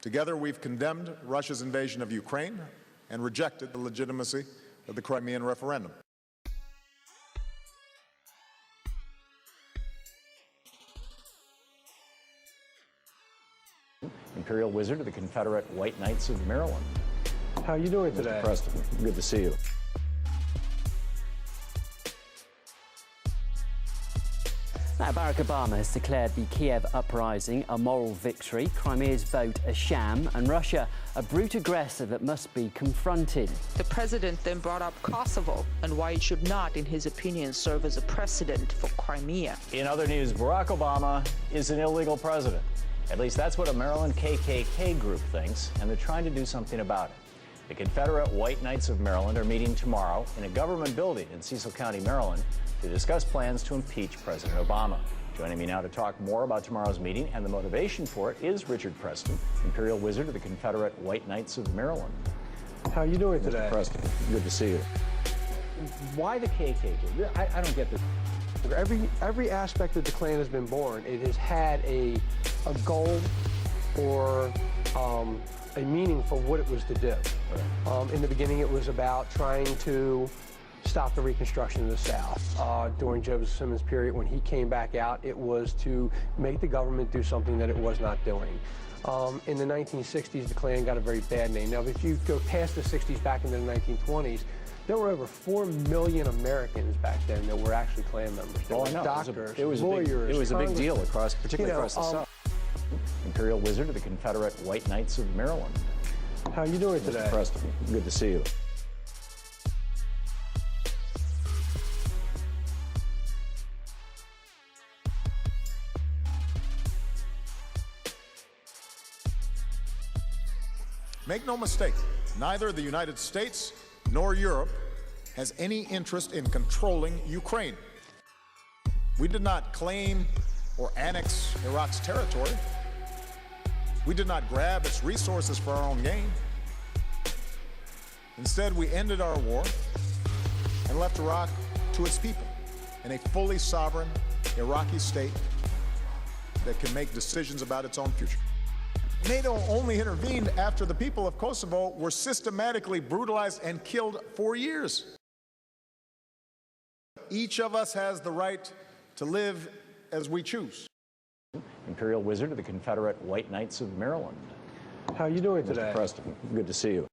Together, we've condemned Russia's invasion of Ukraine and rejected the legitimacy of the Crimean referendum. Imperial Wizard of the Confederate White Knights of Maryland. How are you doing today? Mr. Preston, good to see you. Now, Barack Obama has declared the Kiev uprising a moral victory, Crimea's vote a sham, and Russia a brute aggressor that must be confronted. The president then brought up Kosovo and why it should not, in his opinion, serve as a precedent for Crimea. In other news, Barack Obama is an illegal president. At least that's what a Maryland KKK group thinks, and they're trying to do something about it. The Confederate White Knights of Maryland are meeting tomorrow in a government building in Cecil County, Maryland, to discuss plans to impeach President Obama. Joining me now to talk more about tomorrow's meeting and the motivation for it is Richard Preston, Imperial Wizard of the Confederate White Knights of Maryland. How are you doing today? Mr. Preston, good to see you. Why the KKK? I don't get this. Every aspect of the Klan has been born. It has had a goal or a meaning for what it was to do. Right. In the beginning, it was about trying to stop the Reconstruction of the South. During Joseph Simmons' period, when he came back out, it was to make the government do something that it was not doing. In the 1960s, the Klan got a very bad name. Now, if you go past the 60s, back into the 1920s, there were over 4 million Americans back then that were actually Klan members. There were doctors, lawyers, it was a big deal, particularly across the South. Imperial Wizard of the Confederate White Knights of Maryland. How are you doing today? Mr. Preston, good to see you. Make no mistake, neither the United States nor Europe has any interest in controlling Ukraine. We did not claim or annex Iraq's territory. We did not grab its resources for our own gain. Instead, we ended our war and left Iraq to its people in a fully sovereign Iraqi state that can make decisions about its own future. NATO only intervened after the people of Kosovo were systematically brutalized and killed for years. Each of us has the right to live as we choose. Imperial Wizard of the Confederate White Knights of Maryland. How are you doing today? Mr. Preston, good to see you.